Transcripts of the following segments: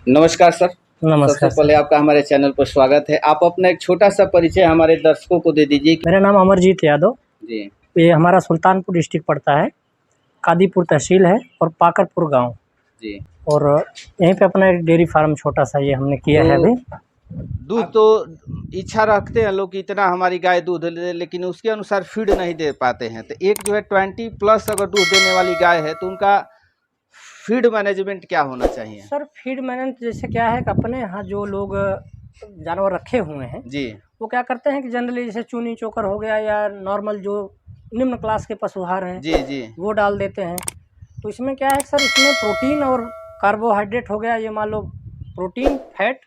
नमस्कार सर। सबसे नमस्कार सर। पहले आपका हमारे चैनल पर स्वागत है। आप अपना एक छोटा-सा परिचय हमारे दर्शकों को दे दीजिए कि मेरा नाम अमरजीत यादव। जी, ये हमारा सुल्तानपुर डिस्ट्रिक्ट पड़ता है, कादीपुर तहसील है और पाकरपुर गाँव। जी। और यहीं पे अपना एक डेयरी फार्म छोटा-सा ये हमने किया है तो अभी। दूध तो इच्छा रखते हैं लोग कि इतना हमारी गाय दूध दे, लेकिन उसके अनुसार फीड नहीं दे पाते हैं। तो एक जो है 20 प्लस अगर दूध देने वाली गाय है, तो उनका फीड मैनेजमेंट क्या होना चाहिए? सर फीड मैनेजमेंट जैसे क्या है कि अपने यहाँ जो लोग जानवर रखे हुए हैं, जी, वो क्या करते हैं कि जनरली जैसे चूनी चोकर हो गया या नॉर्मल जो निम्न क्लास के पशुआहार हैं, जी, जी, वो डाल देते हैं। तो इसमें क्या है सर, इसमें प्रोटीन और कार्बोहाइड्रेट हो गया, ये मान लो प्रोटीन, फैट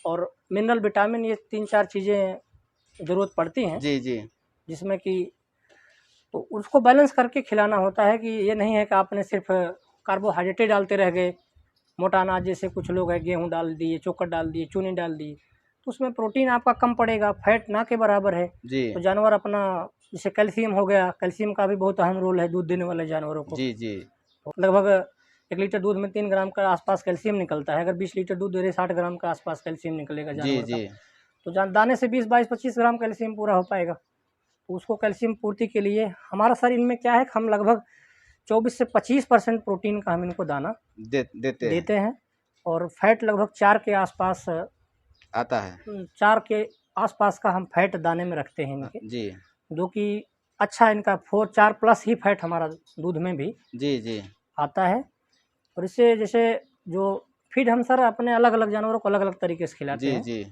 और मिनरल, विटामिन, ये 3-4 चीज़ें ज़रूरत पड़ती हैं, जी, जी, जिसमें कि तो उसको बैलेंस करके खिलाना होता है कि ये नहीं है कि आपने सिर्फ कार्बोहाइड्रेट ही डालते रह गए। मोटा अनाज जैसे कुछ लोग हैं, गेहूँ डाल दिए, चोकर डाल दिए, चूनी डाल दी, तो उसमें प्रोटीन आपका कम पड़ेगा, फैट ना के बराबर है। जी, तो जानवर अपना जैसे कैल्शियम हो गया, कैल्शियम का भी बहुत अहम रोल है दूध देने वाले जानवरों को। जी, जी, तो लगभग 1 लीटर दूध में 3 ग्राम का आसपास कैल्शियम निकलता है। अगर 20 लीटर दूध दे रहे 60 ग्राम का आसपास कैल्शियम निकलेगा जी, जानवर का। जी, तो दाने से 20-22-25 ग्राम कैल्शियम पूरा हो पाएगा। तो उसको कैल्शियम पूर्ति के लिए हमारा शरीर में क्या है कि हम लगभग 24 से 25% प्रोटीन का हम इनको दाना देते हैं, देते हैं। और फैट लगभग 4 के आसपास, आता है। 4 के आसपास का हम फैट दाने में रखते हैं इनके, जी, जो कि अच्छा इनका 4 प्लस ही फैट हमारा दूध में भी जी, जी, आता है। और इससे जैसे जो फीड हम सर अपने अलग-अलग जानवरों को अलग-अलग तरीके से खिलाते जी, हैं। जी,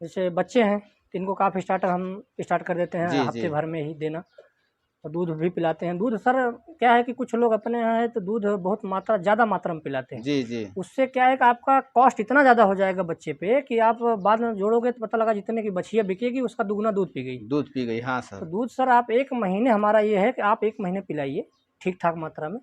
जैसे बच्चे हैं, तो इनको काफ स्टार्टर हम स्टार्ट कर देते हैं जी, जी, हफ्ते भर में ही देना। और दूध भी पिलाते हैं। दूध सर क्या है कि कुछ लोग अपने यहाँ है तो दूध बहुत ज़्यादा मात्रा में पिलाते हैं। जी, जी, उससे क्या है कि आपका कॉस्ट इतना ज़्यादा हो जाएगा बच्चे पे कि आप बाद में जोड़ोगे तो पता लगा जितने की बछिया बिकेगी उसका दुगना दूध पी गई। दूध पी गई, हाँ तो सर। दूध सर आप 1 महीने, हमारा ये है कि आप 1 महीने पिलाइए ठीक-ठाक मात्रा में।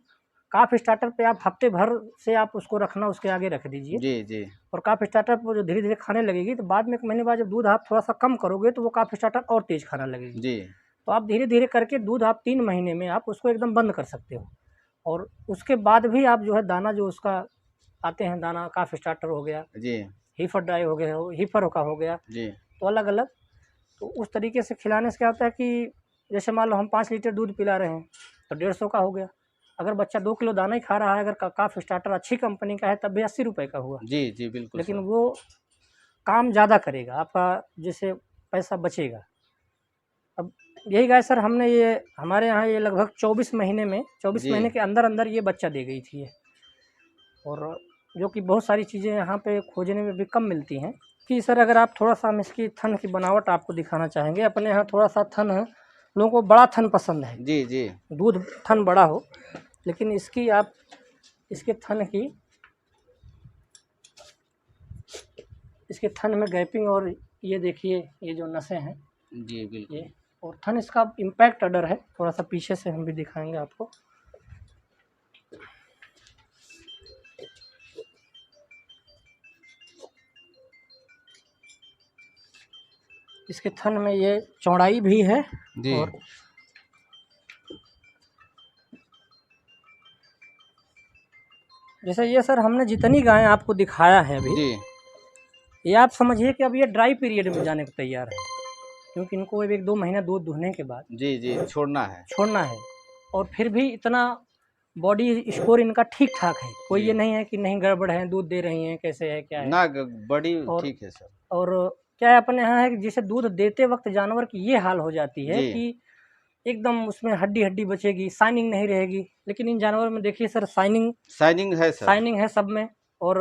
काफ स्टार्टर पे आप हफ्ते भर से आप उसको रखना, उसके आगे रख दीजिए। जी, जी, और काफ स्टार्टर पे जो धीरे-धीरे खाने लगेगी तो बाद में 1 महीने बाद जब दूध आप थोड़ा-सा कम करोगे तो वो काफ स्टार्टर और तेज़ खाना लगेगी। जी, तो आप धीरे-धीरे करके दूध आप 3 महीने में आप उसको एकदम बंद कर सकते हो। और उसके बाद भी आप जो है दाना जो उसका आते हैं, दाना काफ स्टार्टर हो गया, जी, हीफर ड्राई हो गया, हीफर का हो गया, जी, तो अलग-अलग। तो उस तरीके से खिलाने से क्या होता है कि जैसे मान लो हम 5 लीटर दूध पिला रहे हैं, तो 150 का हो गया। अगर बच्चा 2 किलो दाना ही खा रहा है, अगर काफ स्टार्टर अच्छी कंपनी का है, तब भी 80 रुपए का हुआ। जी, जी, बिल्कुल लेकिन सर। वो काम ज़्यादा करेगा, आपका जैसे पैसा बचेगा। अब यही गाय सर हमने ये हमारे यहाँ ये लगभग 24 जी, महीने के अंदर-अंदर ये बच्चा दे गई थी ये। और जो कि बहुत सारी चीज़ें यहाँ पे खोजने में भी कम मिलती हैं। कि सर अगर आप थोड़ा-सा हम इसकी थन की बनावट आपको दिखाना चाहेंगे। अपने यहाँ थोड़ा-सा थन है, लोगों को बड़ा थन पसंद है, जी, जी, दूध थन बड़ा हो। लेकिन इसकी आप इसके थन की इसके थन में गैपिंग, और ये देखिए ये जो नसें हैं जी, बिल्कुल। ये, और थन इसका इम्पैक्ट अडर है। थोड़ा-सा पीछे से हम भी दिखाएँगे आपको। इसके थन में ये चौड़ाई भी है। जी, और जैसे ये सर हमने जितनी गायें आपको दिखाया है अभी, जी, ये आप समझिए कि अब ये ड्राई पीरियड में जाने को तैयार है, क्योंकि इनको 1-2 महीना दूध दुहने के बाद जी, जी, छोड़ना है। छोड़ना है। और फिर भी इतना बॉडी स्कोर इनका ठीक-ठाक है, कोई जी, ये नहीं है कि नहीं गड़बड़ है, दूध दे रही हैं, कैसे है, क्या है। ना बड़ी और ठीक है सर। और क्या है अपने यहाँ है कि जैसे दूध देते वक़्त जानवर की ये हाल हो जाती है जी, कि एकदम उसमें हड्डी-हड्डी बचेगी, शाइनिंग नहीं रहेगी। लेकिन इन जानवरों में देखिए सर शाइनिंग है सर। शाइनिंग है सब में, और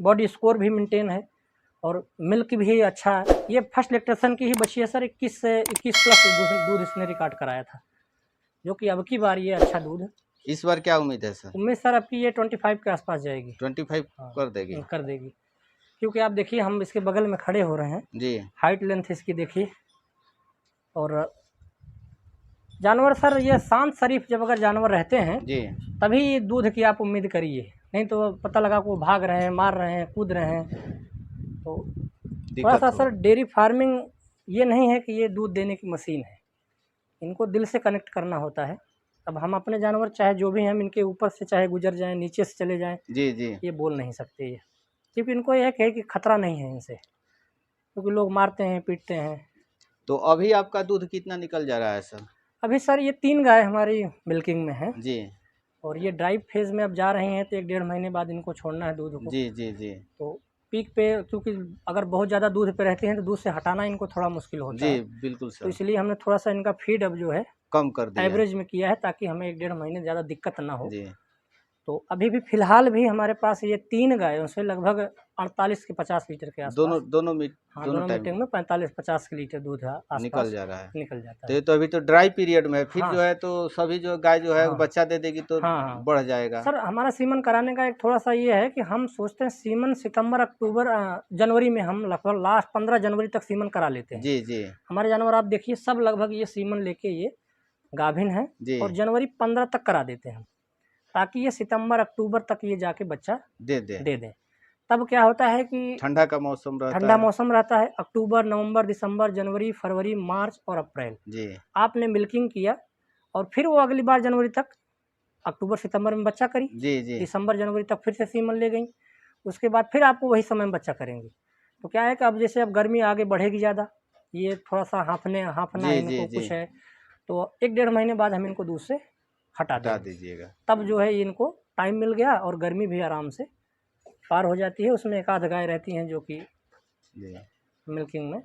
बॉडी स्कोर भी मेंटेन है, और मिल्क भी अच्छा है। ये फर्स्ट लैक्टेशन की ही बची है सर, 21 से 21 प्लस दूध इसने रिकॉर्ड कराया था, जो कि अब की बार ये अच्छा दूध। इस बार क्या उम्मीद है सर? उम्मीद सर आपकी ये 25 के आसपास जाएगी। 25 हाँ, कर देगी? कर देगी। क्योंकि आप देखिए हम इसके बगल में खड़े हो रहे हैं, जी, हाइट लेंथ इसकी देखिए। और जानवर सर ये शांत शरीफ जब अगर जानवर रहते हैं, जी, तभी दूध की आप उम्मीद करिए, नहीं तो पता लगा को भाग रहे हैं, मार रहे हैं, कूद रहे हैं। तो दिक्कत थोड़ा-सा सर होगा। डेयरी फार्मिंग ये नहीं है कि ये दूध देने की मशीन है, इनको दिल से कनेक्ट करना होता है। अब हम अपने जानवर चाहे जो भी हैं, हम इनके ऊपर से चाहे गुज़र जाएँ, नीचे से चले जाएँ, जी, जी, ये बोल नहीं सकते ये। सिर्फ इनको यह है कि खतरा नहीं है इनसे, क्योंकि लोग मारते हैं पीटते हैं। तो अभी आपका दूध कितना निकल जा रहा है सर? अभी सर ये 3 गाय हमारी मिल्किंग में है, जी और ये ड्राई फेज में अब जा रही हैं, तो 1-1.5 महीने बाद इनको छोड़ना है दूध को। जी जी जी तो पीक पे, क्योंकि अगर बहुत ज़्यादा दूध पे रहते हैं तो दूध से हटाना इनको थोड़ा मुश्किल होता जी है, बिल्कुल तो सर, इसलिए हमने थोड़ा सा इनका फीड अब जो है कम कर दिया। एवरेज में किया है, ताकि हमें 1-1.5 महीने ज़्यादा दिक्कत ना हो। जी तो अभी भी फ़िलहाल भी हमारे पास ये 3 गायों से लगभग 48 से 50 लीटर के दोनों आसपास, दोनों हाँ, दोनों दोनों टाइम मीटिंग में 45-50 लीटर दूध निकल आसपास जा रहा है। निकल जाता तो है। ये तो अभी तो ड्राई पीरियड में है, फिर हाँ जो है तो सभी जो गाय जो है हाँ बच्चा दे देगी तो हाँ हाँ बढ़ जाएगा। सर, हमारा सीमन कराने का एक थोड़ा-सा ये है कि हम सोचते हैं सीमन सितंबर, अक्टूबर, जनवरी में हम लगभग लास्ट 15 जनवरी तक सीमन करा लेते हैं। जी जी हमारे जानवर आप देखिए सब लगभग ये सीमन लेके ये गाभिन हैं, जी और जनवरी 15 तक करा देते हैं, ताकि ये सितंबर अक्टूबर तक ये जाके बच्चा दे दे। दे दें। तब क्या होता है कि ठंडा का मौसम रहता ठंडा है। मौसम रहता है, अक्टूबर, नवंबर, दिसंबर, जनवरी, फरवरी, मार्च और अप्रैल जी आपने मिल्किंग किया, और फिर वो अगली बार जनवरी तक, अक्टूबर सितंबर में बच्चा करी, जी जी दिसंबर जनवरी तक फिर से सीमन ले गई, उसके बाद फिर आपको वही समय में बच्चा करेंगे। तो क्या है कि अब जैसे अब गर्मी आगे बढ़ेगी ज़्यादा, ये थोड़ा सा हाँफना जी है जी इनको जी कुछ है, तो 1-1.5 महीने बाद हम इनको दूध से हटा हटा देंगे। दीजिएगा। तब जो है इनको टाइम मिल गया, और गर्मी भी आराम से पार हो जाती है। उसमें एक आध गाय रहती हैं जो कि जी मिल्किंग में।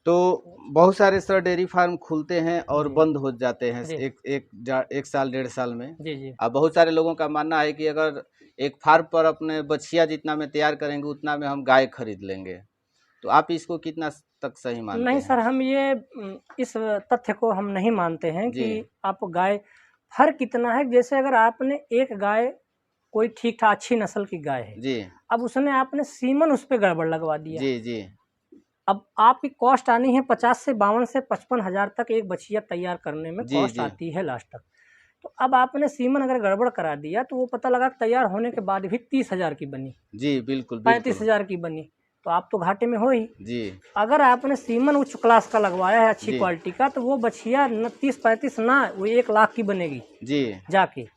तो बहुत सारे सर डेयरी फार्म खुलते हैं और जी बंद हो जाते हैं जी एक साल 1.5 साल में। जी जी अब बहुत सारे लोगों का मानना है कि अगर एक फार्म पर अपने बछिया जितना में तैयार करेंगे उतना में हम गाय खरीद लेंगे, तो आप इसको कितना तक सही मानते नहीं हैं? सर, हम ये इस तथ्य को हम नहीं मानते हैं जी कि आप गाय, फर्क कितना है, जैसे अगर आपने एक गाय, कोई ठीक ठाक अच्छी नस्ल की गाय है, जी अब उसने आपने सीमन उस पर गड़बड़ लगवा दिया, जी जी अब आपकी कॉस्ट आनी है 50 से 52 से 55 हज़ार तक, एक बछिया तैयार करने में जी कॉस्ट जी आती है लास्ट तक। तो अब आपने सीमन अगर गड़बड़ करा दिया, तो वो पता लगा कि तैयार होने के बाद भी 30,000 की बनी, जी बिल्कुल बिल्कुल 35,000 की बनी, तो आप तो घाटे में हो ही। जी अगर आपने सीमन उच्च क्लास का लगवाया है, अच्छी जी क्वालिटी का, तो वो बछिया 30-35 ना, वो 1 लाख की बनेगी जी जाके।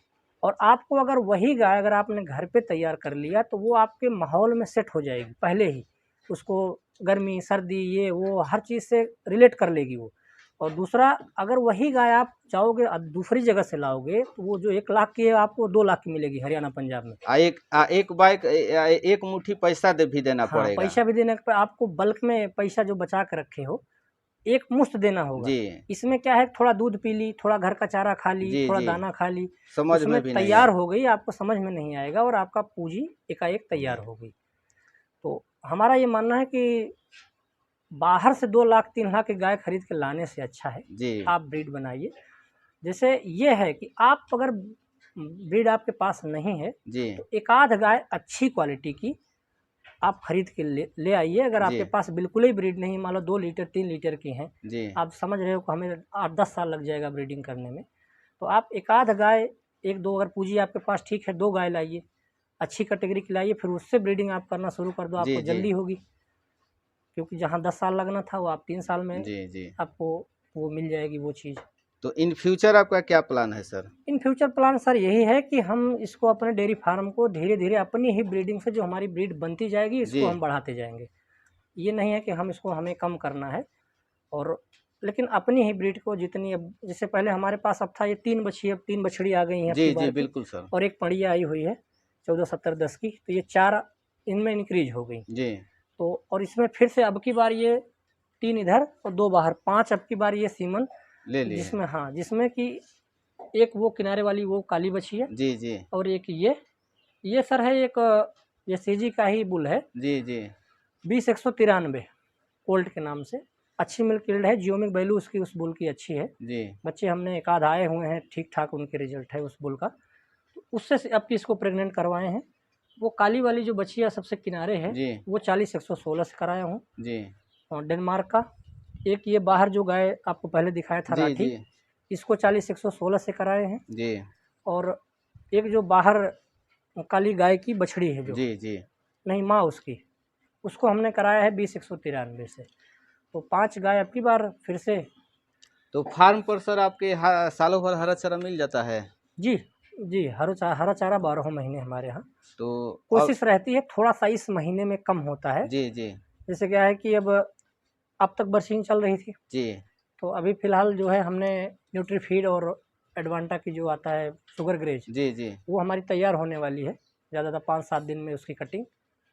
और आपको अगर वही गाय अगर आपने घर पे तैयार कर लिया, तो वो आपके माहौल में सेट हो जाएगी पहले ही, उसको गर्मी सर्दी ये वो हर चीज़ से रिलेट कर लेगी वो। और दूसरा, अगर वही गाय आप जाओगे दूसरी जगह से लाओगे, तो वो जो 1 लाख की है आपको 2 लाख की मिलेगी हरियाणा पंजाब में। एक बाइक एक मुट्ठी पैसा भी देना हाँ, पड़ेगा। पैसा भी देने पर आपको बल्क में पैसा जो बचा के रखे हो, एक मुश्त देना होगा। जी इसमें क्या है, थोड़ा दूध पी ली, थोड़ा घर का चारा खा ली, जी थोड़ा जी दाना खा ली, समझ उसमें में भी नहीं तैयार आया। हो गई, आपको समझ में नहीं आएगा, और आपका पूंजी एकाएक तैयार हो गई। तो हमारा ये मानना है कि बाहर से 2 लाख 3 लाख की गाय खरीद के लाने से अच्छा है जी आप ब्रीड बनाइए। जैसे ये है कि आप अगर ब्रीड आपके पास नहीं है, जी तो एक आध गाय अच्छी क्वालिटी की आप खरीद के ले आइए। अगर जी आपके पास बिल्कुल ही ब्रीड नहीं, मान लो 2 लीटर 3 लीटर की हैं, जी आप समझ रहे हो कि हमें 8-10 साल लग जाएगा ब्रीडिंग करने में, तो आप एक आध गाय, 1-2 अगर पूंजी आपके पास ठीक है, 2 गाय लाइए, अच्छी कैटेगरी की लाइए, फिर उससे ब्रीडिंग आप करना शुरू कर दो, जी आपको जी जल्दी होगी। क्योंकि जहाँ 10 साल लगना था, वो आप 3 साल में जी जी आपको वो मिल जाएगी वो चीज़। तो इन फ्यूचर आपका क्या प्लान है sir? In future plan sir यही है कि हम इसको अपने डेयरी फार्म को धीरे धीरे अपनी ही ब्रीडिंग से, जो हमारी ब्रीड बनती जाएगी, जी इसको हम बढ़ाते जाएंगे। ये नहीं है कि हम इसको हमें कम करना है, और लेकिन अपनी ही ब्रीड को जितनी, अब जैसे पहले हमारे पास अब था ये 3 बछी, अब 3 बछड़ी आ गई हैं जी अब की जी बार की, बिल्कुल सर। और एक पड़िया आई हुई है 14-17-10 की, तो ये 4 इनमें इंक्रीज हो गई। जी तो और इसमें फिर से अब की बार ये 3 इधर और 2 बाहर, 5 अब की बार ये सीमन, ले लिए। जिसमें हाँ, जिसमें कि एक वो किनारे वाली वो काली बछी है, जी जी और एक ये सर है एक, ये सीजी का ही बुल है, जी जी 20-193 कोल्ट के नाम से, अच्छी मिल्क यील्ड है, जियोमिक वैल्यू उसकी उस बुल की अच्छी है। जी बच्चे हमने एक आध आए हुए हैं, ठीक ठाक उनके रिजल्ट है उस बुल का, तो उससे अब की इसको प्रेग्नेंट करवाए हैं। वो काली वाली जो बछिया सबसे किनारे है, जी वो 40-116 से कराया हूँ, जी और डेनमार्क का। एक ये बाहर जो गाय आपको पहले दिखाया था जी राठी, जी इसको 40-116 से कराए हैं। जी और एक जो बाहर काली गाय की बछड़ी है, जो जी जी नहीं माँ उसकी, उसको हमने कराया है 20-193 से। तो 5 गाय अब की बार फिर से। तो फार्म पर सर आपके सालों भर हरा चारा मिल जाता है? जी, जी, हरा चारा 12 महीने हमारे यहाँ। तो कोशिश रहती है थोड़ा सा इस महीने में कम होता है। जी जी जैसे क्या है कि अब तक बरसीन चल रही थी, जी तो अभी फ़िलहाल जो है हमने न्यूट्रीफीड और एडवांटा की जो आता है शुगर ग्रेज, जी जी वो हमारी तैयार होने वाली है। ज़्यादा 5-7 दिन में उसकी कटिंग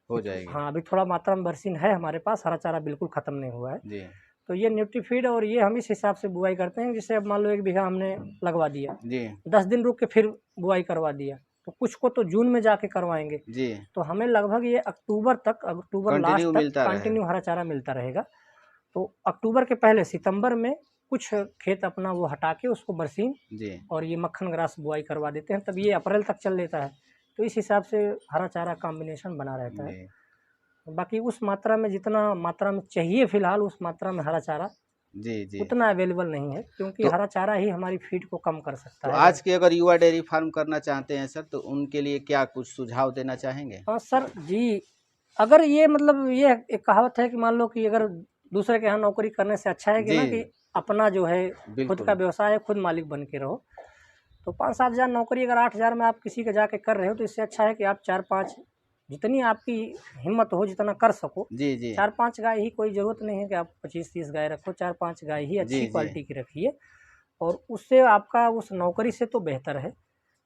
हो जाएगी। हाँ, अभी थोड़ा मात्रा में बरसीन है हमारे पास, हरा चारा बिल्कुल ख़त्म नहीं हुआ है। जी तो ये न्यूट्रीफीड और ये हम इस हिसाब से बुआई करते हैं, जैसे अब मान लो 1 बीघा हमने लगवा दिया, जी 10 दिन रुक के फिर बुआई करवा दिया, तो कुछ को तो जून में जाके करवाएँगे। जी तो हमें लगभग ये अक्टूबर लास्ट कंटिन्यू तक मिलता रहेगा। कंटिन्यू हरा चारा मिलता रहेगा। तो अक्टूबर के पहले सितंबर में कुछ खेत अपना वो हटा के उसको बरसीन जी और ये मक्खन ग्रास बुआई करवा देते हैं, तब ये अप्रैल तक चल लेता है। तो इस हिसाब से हरा चारा कॉम्बिनेशन बना रहता है। जी बाकी उस मात्रा में जितना मात्रा में चाहिए फ़िलहाल उस मात्रा में हरा चारा जी जी। उतना अवेलेबल नहीं है, क्योंकि तो हरा चारा ही हमारी फीड को कम कर तो सकता है। आज के अगर युवा डेयरी फार्म करना चाहते हैं सर, तो उनके लिए क्या कुछ सुझाव देना चाहेंगे? हाँ सर जी, अगर ये मतलब ये एक कहावत है कि मान लो कि अगर दूसरे के यहाँ नौकरी करने से अच्छा है कि जी ना कि अपना जो है खुद का बिल्कुल। व्यवसाय है, खुद मालिक बन के रहो। तो 5-7 हज़ार नौकरी अगर 8 हज़ार में आप किसी के जाके कर रहे हो, तो इससे अच्छा है कि आप 4-5 जितनी आपकी हिम्मत हो, जितना कर सको, जी जी 4-5 गाय ही, कोई ज़रूरत नहीं है कि आप 25-30 गाय रखो, 4-5 गाय ही जी अच्छी जी क्वालिटी की रखिए और उससे आपका उस नौकरी से तो बेहतर है।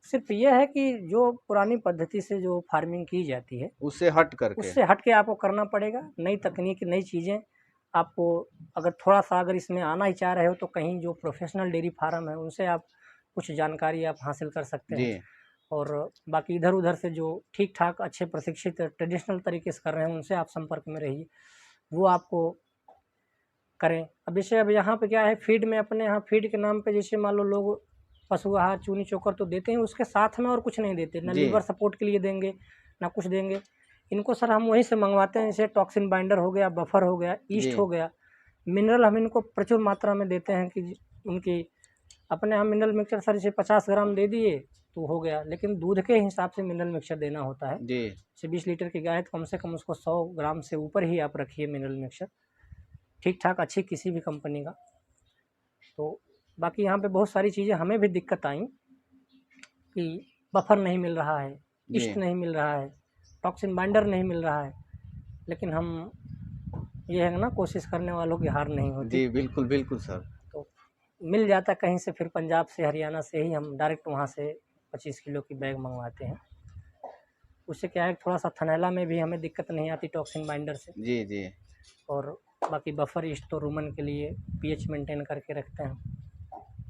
सिर्फ़ ये है कि जो पुरानी पद्धति से जो फार्मिंग की जाती है, उससे हट करके। उससे हट के आपको करना पड़ेगा। नई तकनीक, नई चीज़ें आपको अगर थोड़ा-सा अगर इसमें आना ही चाह रहे हो, तो कहीं जो प्रोफ़ेशनल डेयरी फार्म है, उनसे आप कुछ जानकारी आप हासिल कर सकते जी हैं। और बाकी इधर-उधर से जो ठीक-ठाक अच्छे प्रशिक्षित ट्रेडिशनल तरीके से कर रहे हैं, उनसे आप संपर्क में रहिए, वो आपको करें। अब यहाँ पे क्या है, फ़ीड में अपने यहाँ फ़ीड के नाम पे जैसे मान लो लोग पशु आहार, चूनी चोकर तो देते हैं, उसके साथ में और कुछ नहीं देते, ना जी लीवर सपोर्ट के लिए देंगे, ना कुछ देंगे। इनको सर हम वहीं से मँगवाते हैं, जैसे टॉक्सिन बाइंडर हो गया, बफर हो गया, जी ईस्ट हो गया। मिनरल हम इनको प्रचुर मात्रा में देते हैं कि उनकी अपने यहाँ मिनरल मिक्सचर सर जैसे 50 ग्राम दे दिए, तो हो गया, लेकिन दूध के हिसाब से मिनरल मिक्सचर देना होता है। जी जैसे 20 लीटर की गाय है, तो कम से कम उसको 100 ग्राम से ऊपर ही आप रखिए मिनरल मिक्सचर, ठीक-ठाक अच्छी किसी भी कंपनी का। तो बाकी यहाँ पे बहुत सारी चीज़ें हमें भी दिक्कत आई कि बफर नहीं मिल रहा है, जी ईस्ट नहीं मिल रहा है, टॉक्सिन बाइंडर नहीं मिल रहा है, लेकिन हम ये है ना, कोशिश करने वालों की हार नहीं होती। जी बिल्कुल बिल्कुल सर। तो मिल जाता कहीं से, फिर पंजाब से, हरियाणा से ही हम डायरेक्ट वहाँ से 25 किलो की बैग मँगवाते हैं। उससे क्या है, थोड़ा-सा थनैला में भी हमें दिक्कत नहीं आती टॉक्सिन बाइंडर से। जी जी और बाकी बफर ईस्ट तो रूमन के लिए पीएच मेंटेन करके रखते हैं।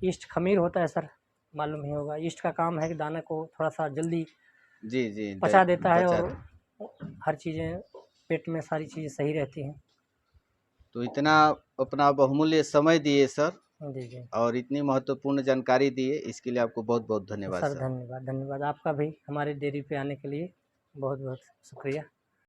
ईस्ट खमीर होता है सर, मालूम ही होगा। ईस्ट का काम है कि दाने को थोड़ा-सा जल्दी जी जी पचा देता है बचा। और हर चीज़ें पेट में सारी चीज़ें सही रहती हैं। तो इतना अपना बहुमूल्य समय दिए सर, जी, जी। और इतनी महत्वपूर्ण जानकारी दिए, इसके लिए आपको बहुत बहुत धन्यवाद सर सर। धन्यवाद, धन्यवाद। आपका भी हमारे डेयरी पे आने के लिए बहुत-बहुत शुक्रिया।